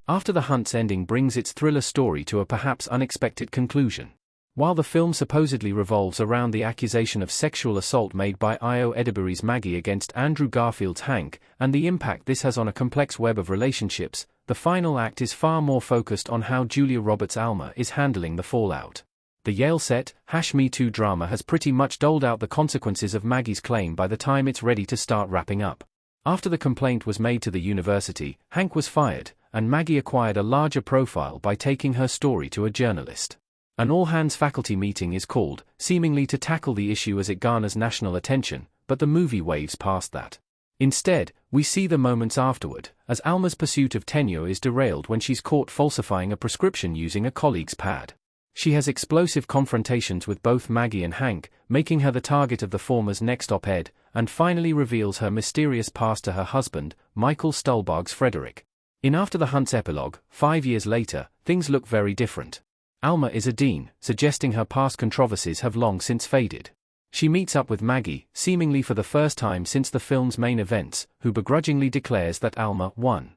After the Hunt's ending brings its thriller story to a perhaps unexpected conclusion. While the film supposedly revolves around the accusation of sexual assault made by Io Edebury's Maggie against Andrew Garfield's Hank, and the impact this has on a complex web of relationships, the final act is far more focused on how Julia Roberts' Alma is handling the fallout. The Yale set, #Me Too drama has pretty much doled out the consequences of Maggie's claim by the time it's ready to start wrapping up. After the complaint was made to the university, Hank was fired, and Maggie acquired a larger profile by taking her story to a journalist. An all-hands faculty meeting is called, seemingly to tackle the issue as it garners national attention, but the movie waves past that. Instead, we see the moments afterward, as Alma's pursuit of tenure is derailed when she's caught falsifying a prescription using a colleague's pad. She has explosive confrontations with both Maggie and Hank, making her the target of the former's next op-ed, and finally reveals her mysterious past to her husband, Michael Stuhlbarg's Frederick. In After the Hunt's epilogue, 5 years later, things look very different. Alma is a dean, suggesting her past controversies have long since faded. She meets up with Maggie, seemingly for the first time since the film's main events, who begrudgingly declares that Alma won.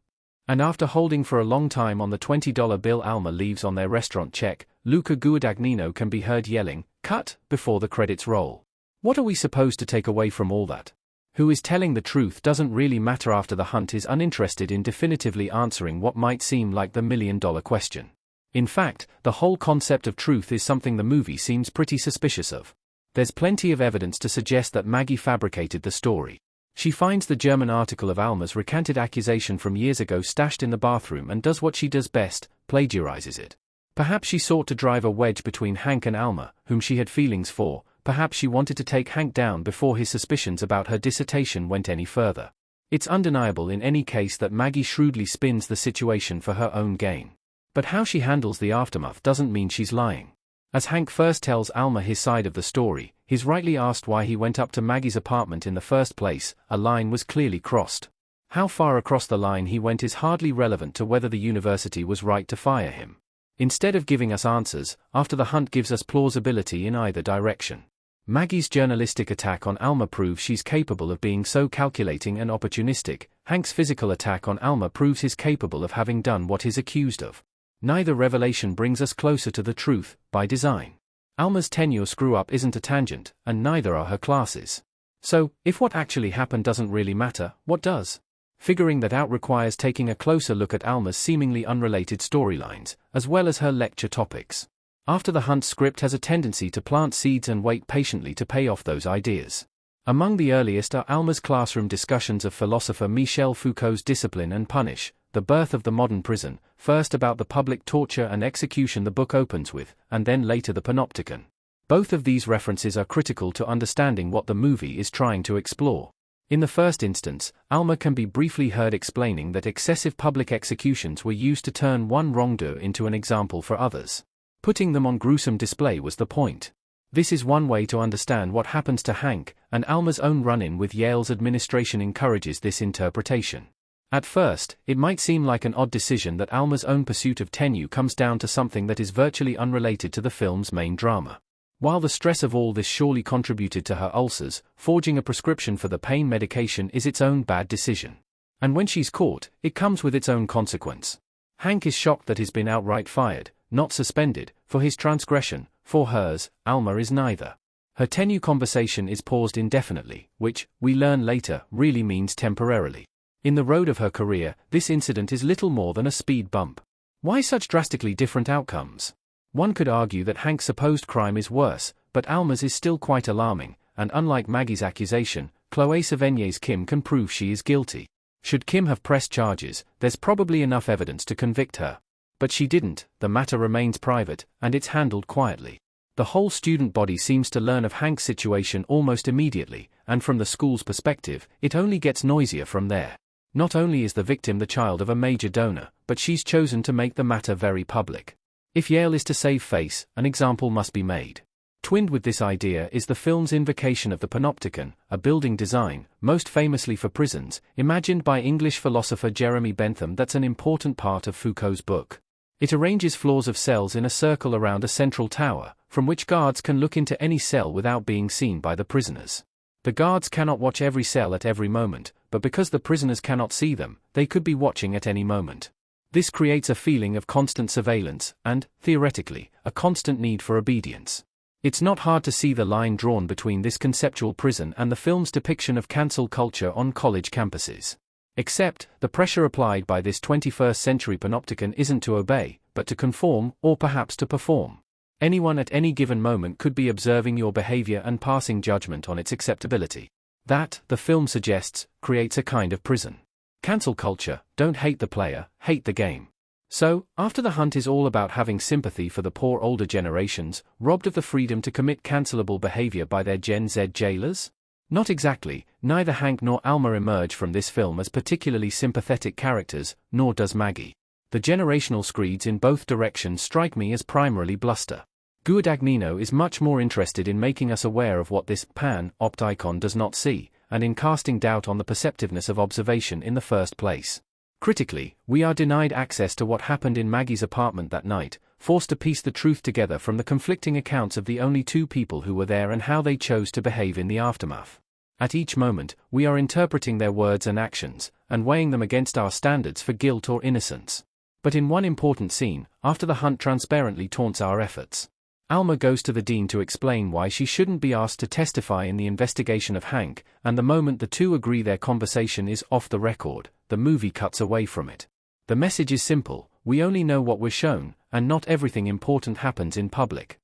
And after holding for a long time on the $20 bill Alma leaves on their restaurant check, Luca Guadagnino can be heard yelling, "Cut," before the credits roll. What are we supposed to take away from all that? Who is telling the truth doesn't really matter after the Hunt is uninterested in definitively answering what might seem like the million-dollar question. In fact, the whole concept of truth is something the movie seems pretty suspicious of. There's plenty of evidence to suggest that Maggie fabricated the story. She finds the German article of Alma's recanted accusation from years ago stashed in the bathroom and does what she does best, plagiarizes it. Perhaps she sought to drive a wedge between Hank and Alma, whom she had feelings for. Perhaps she wanted to take Hank down before his suspicions about her dissertation went any further. It's undeniable in any case that Maggie shrewdly spins the situation for her own gain. But how she handles the aftermath doesn't mean she's lying. As Hank first tells Alma his side of the story, he's rightly asked why he went up to Maggie's apartment in the first place. A line was clearly crossed. How far across the line he went is hardly relevant to whether the university was right to fire him. Instead of giving us answers, After the Hunt gives us plausibility in either direction. Maggie's journalistic attack on Alma proves she's capable of being so calculating and opportunistic. Hank's physical attack on Alma proves he's capable of having done what he's accused of. Neither revelation brings us closer to the truth, by design. Alma's tenure screw-up isn't a tangent, and neither are her classes. So, if what actually happened doesn't really matter, what does? Figuring that out requires taking a closer look at Alma's seemingly unrelated storylines, as well as her lecture topics. After the Hunt script has a tendency to plant seeds and wait patiently to pay off those ideas. Among the earliest are Alma's classroom discussions of philosopher Michel Foucault's Discipline and Punish, The Birth of the Modern Prison, first about the public torture and execution the book opens with, and then later the Panopticon. Both of these references are critical to understanding what the movie is trying to explore. In the first instance, Alma can be briefly heard explaining that excessive public executions were used to turn one wrongdoer into an example for others. Putting them on gruesome display was the point. This is one way to understand what happens to Hank, and Alma's own run-in with Yale's administration encourages this interpretation. At first, it might seem like an odd decision that Alma's own pursuit of tenure comes down to something that is virtually unrelated to the film's main drama. While the stress of all this surely contributed to her ulcers, forging a prescription for the pain medication is its own bad decision. And when she's caught, it comes with its own consequence. Hank is shocked that he's been outright fired, not suspended, for his transgression. For hers, Alma is neither. Her tenure conversation is paused indefinitely, which, we learn later, really means temporarily. In the road of her career, this incident is little more than a speed bump. Why such drastically different outcomes? One could argue that Hank's supposed crime is worse, but Alma's is still quite alarming, and unlike Maggie's accusation, Chloe Sevigny's Kim can prove she is guilty. Should Kim have pressed charges, there's probably enough evidence to convict her. But she didn't, the matter remains private, and it's handled quietly. The whole student body seems to learn of Hank's situation almost immediately, and from the school's perspective, it only gets noisier from there. Not only is the victim the child of a major donor, but she's chosen to make the matter very public. If Yale is to save face, an example must be made. Twinned with this idea is the film's invocation of the Panopticon, a building design, most famously for prisons, imagined by English philosopher Jeremy Bentham that's an important part of Foucault's book. It arranges floors of cells in a circle around a central tower, from which guards can look into any cell without being seen by the prisoners. The guards cannot watch every cell at every moment, but because the prisoners cannot see them, they could be watching at any moment. This creates a feeling of constant surveillance and, theoretically, a constant need for obedience. It's not hard to see the line drawn between this conceptual prison and the film's depiction of cancel culture on college campuses. Except, the pressure applied by this 21st century panopticon isn't to obey, but to conform, or perhaps to perform. Anyone at any given moment could be observing your behavior and passing judgment on its acceptability. That, the film suggests, creates a kind of prison. Cancel culture, don't hate the player, hate the game. So, after the hunt is all about having sympathy for the poor older generations, robbed of the freedom to commit cancelable behavior by their Gen Z jailers? Not exactly. Neither Hank nor Alma emerge from this film as particularly sympathetic characters, nor does Maggie. The generational screeds in both directions strike me as primarily bluster. Guadagnino is much more interested in making us aware of what this pan-opticon does not see, and in casting doubt on the perceptiveness of observation in the first place. Critically, we are denied access to what happened in Maggie's apartment that night, forced to piece the truth together from the conflicting accounts of the only two people who were there and how they chose to behave in the aftermath. At each moment, we are interpreting their words and actions, and weighing them against our standards for guilt or innocence. But in one important scene, after the hunt transparently taunts our efforts, Alma goes to the dean to explain why she shouldn't be asked to testify in the investigation of Hank, and the moment the two agree their conversation is off the record, the movie cuts away from it. The message is simple: we only know what we're shown, and not everything important happens in public.